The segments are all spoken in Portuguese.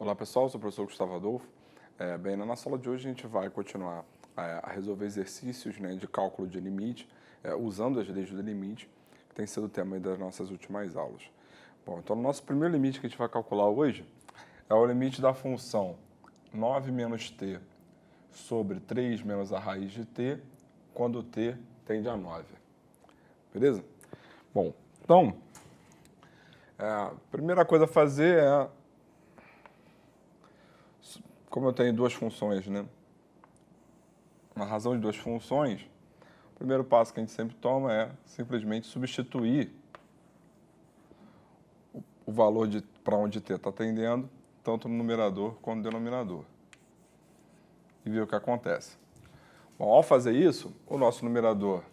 Olá pessoal, sou o professor Gustavo Adolfo. Na nossa aula de hoje a gente vai continuar a resolver exercícios, né, de cálculo de limite, usando as leis do limite, que tem sido o tema aí das nossas últimas aulas. Bom, então o nosso primeiro limite que a gente vai calcular hoje é o limite da função 9 menos t sobre 3 menos a raiz de t, quando t tende a 9. Beleza? Bom, então, a primeira coisa a fazer é, como eu tenho duas funções, né? Na razão de duas funções, o primeiro passo que a gente sempre toma é simplesmente substituir o valor para onde t está tendendo, tanto no numerador quanto no denominador. E ver o que acontece. Bom, ao fazer isso, o nosso numerador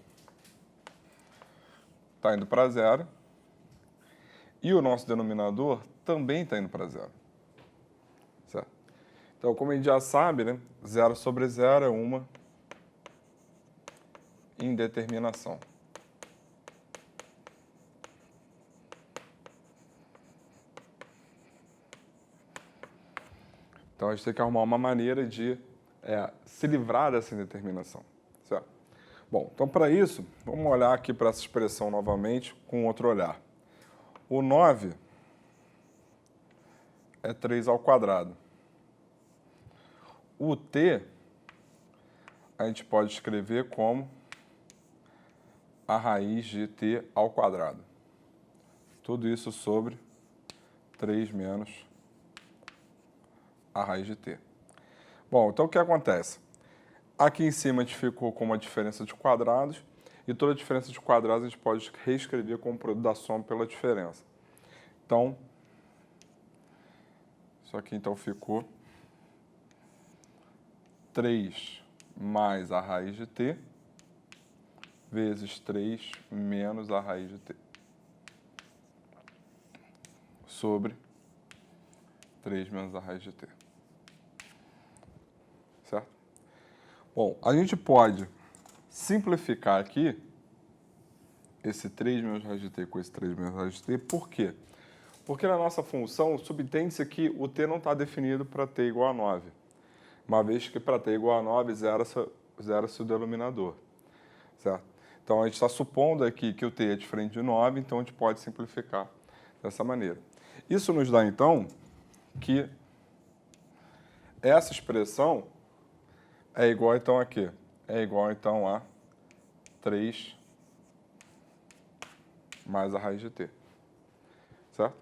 está indo para zero e o nosso denominador também está indo para zero. Certo? Então, como a gente já sabe, né, 0 sobre 0 é uma indeterminação. Então, a gente tem que arrumar uma maneira de se livrar dessa indeterminação. Certo? Bom, então, para isso, vamos olhar aqui para essa expressão novamente com outro olhar. O 9 é 3 ao quadrado. O t a gente pode escrever como a raiz de t ao quadrado. Tudo isso sobre 3 menos a raiz de t. Bom, então o que acontece? Aqui em cima a gente ficou com uma diferença de quadrados, e toda diferença de quadrados a gente pode reescrever como produto da soma pela diferença. Então, isso aqui então ficou 3 mais a raiz de t, vezes 3 menos a raiz de t, sobre 3 menos a raiz de t. Certo? Bom, a gente pode simplificar aqui esse 3 menos raiz de t com esse 3 menos raiz de t. Por quê? Porque na nossa função subtende-se que o t não está definido para t igual a 9, uma vez que para t igual a 9, zera-se o denominador. Certo? Então, a gente está supondo aqui que o t é diferente de 9, então a gente pode simplificar dessa maneira. Isso nos dá, então, que essa expressão é igual, então, a quê? É igual, então, a 3 mais a raiz de t. Certo?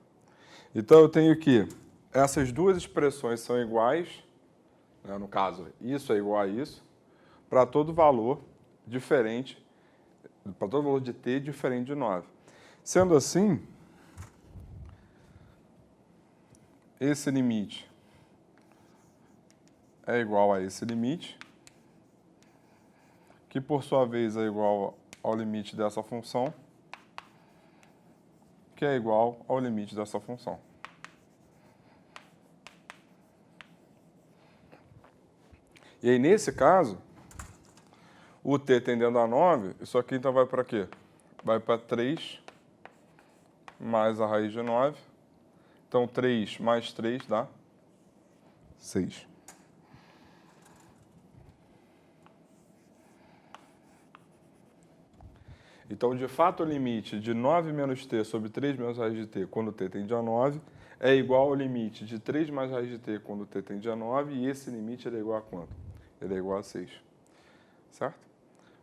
Então, eu tenho que essas duas expressões são iguais, né, no caso, isso é igual a isso, para todo valor diferente, para todo valor de t diferente de 9. Sendo assim, esse limite é igual a esse limite, que por sua vez é igual ao limite dessa função, que é igual ao limite dessa função. E aí, nesse caso, o t tendendo a 9, isso aqui então vai para quê? Vai para 3 mais a raiz de 9. Então, 3 mais 3 dá 6. Então, de fato, o limite de 9 menos t sobre 3 menos a raiz de t quando t tende a 9 é igual ao limite de 3 mais a raiz de t quando t tende a 9, e esse limite ele é igual a quanto? Ele é igual a 6. Certo?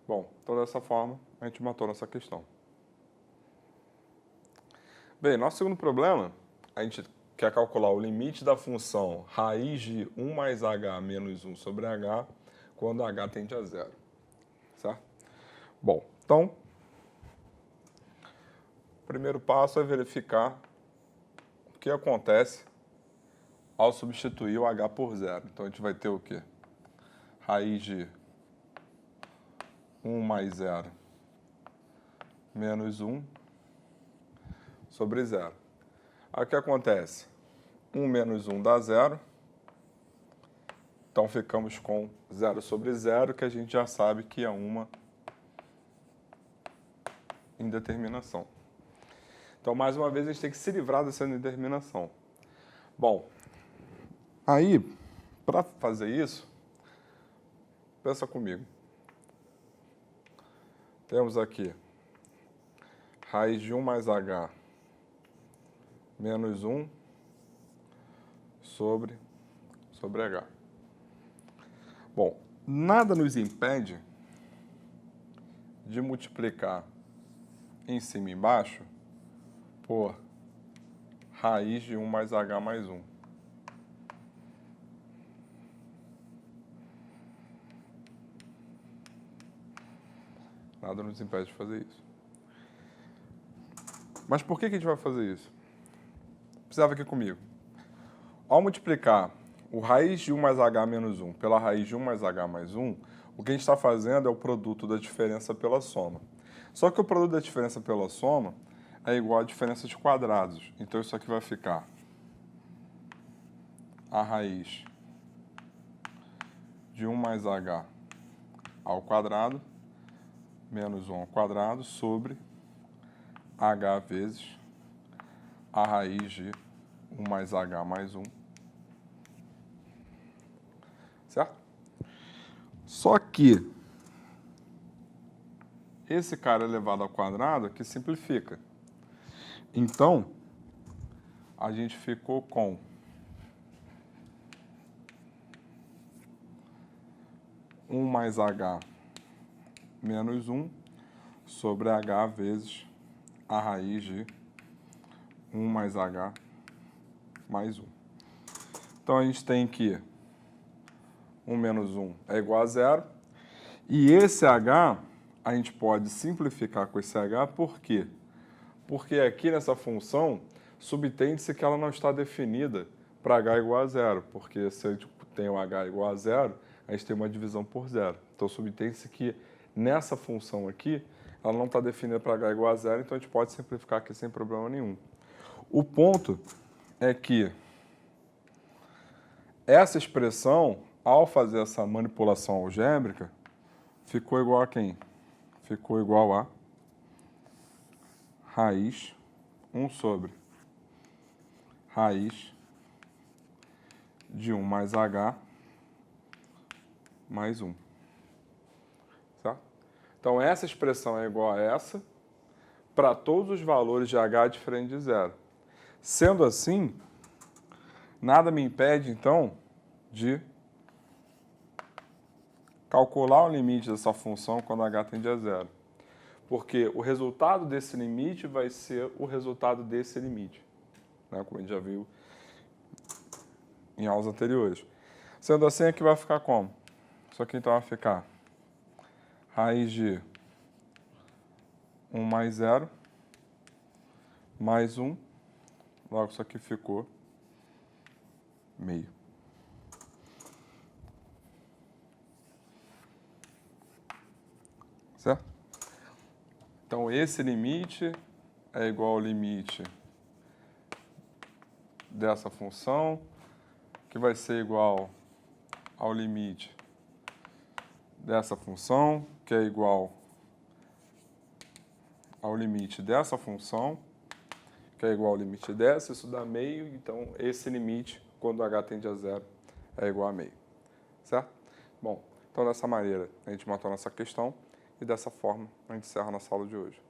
Bom, então dessa forma a gente matou nossa questão. Bem, nosso segundo problema, a gente quer calcular o limite da função raiz de 1 mais h menos 1 sobre h quando h tende a 0. Certo? Bom, então, o primeiro passo é verificar o que acontece ao substituir o h por 0. Então, a gente vai ter o quê? Raiz de 1 mais 0 menos 1 sobre 0. Aí o que acontece? 1 menos 1 dá 0. Então, ficamos com 0 sobre 0, que a gente já sabe que é uma indeterminação. Então, mais uma vez, a gente tem que se livrar dessa indeterminação. Bom, Aí, para fazer isso, pensa comigo. Temos aqui raiz de 1 mais h menos 1 sobre h. Bom, nada nos impede de multiplicar em cima e embaixo por raiz de 1 mais h mais 1. Nada nos impede de fazer isso. Mas por que a gente vai fazer isso? Observa aqui comigo. Ao multiplicar o raiz de 1 mais h menos 1 pela raiz de 1 mais h mais 1, o que a gente está fazendo é o produto da diferença pela soma. Só que o produto da diferença pela soma é igual à diferença de quadrados. Então, isso aqui vai ficar a raiz de 1 mais h ao quadrado menos 1 ao quadrado sobre h vezes a raiz de 1 mais h mais 1. Certo? Só que esse cara elevado ao quadrado aqui simplifica. Então, a gente ficou com 1 mais h menos 1 sobre h vezes a raiz de 1 mais h mais 1. Então, a gente tem que 1 menos 1 é igual a 0. E esse h, a gente pode simplificar com esse h, por quê? Porque aqui nessa função, subtende-se que ela não está definida para h igual a 0. Porque se a gente tem o h igual a 0, a gente tem uma divisão por 0. Então, subtende-se que nessa função aqui, ela não está definida para h igual a 0, então a gente pode simplificar aqui sem problema nenhum. O ponto é que essa expressão, ao fazer essa manipulação algébrica, ficou igual a quem? Ficou igual a raiz 1 sobre raiz de 1 mais h mais 1. Certo? Então, essa expressão é igual a essa para todos os valores de h diferente de 0. Sendo assim, nada me impede, então, de calcular o limite dessa função quando h tende a 0. Porque o resultado desse limite vai ser o resultado desse limite, né? Como a gente já viu em aulas anteriores. Sendo assim, aqui vai ficar como? Isso aqui então vai ficar raiz de 1 mais 0 mais 1. Logo, isso aqui ficou meio. Certo? Então, esse limite é igual ao limite dessa função, que vai ser igual ao limite dessa função, que é igual ao limite dessa função, que é igual ao limite dessa, isso dá meio, então esse limite, quando h tende a 0, é igual a meio. Certo? Bom, então dessa maneira a gente matou a nossa questão e dessa forma a gente encerra a nossa aula de hoje.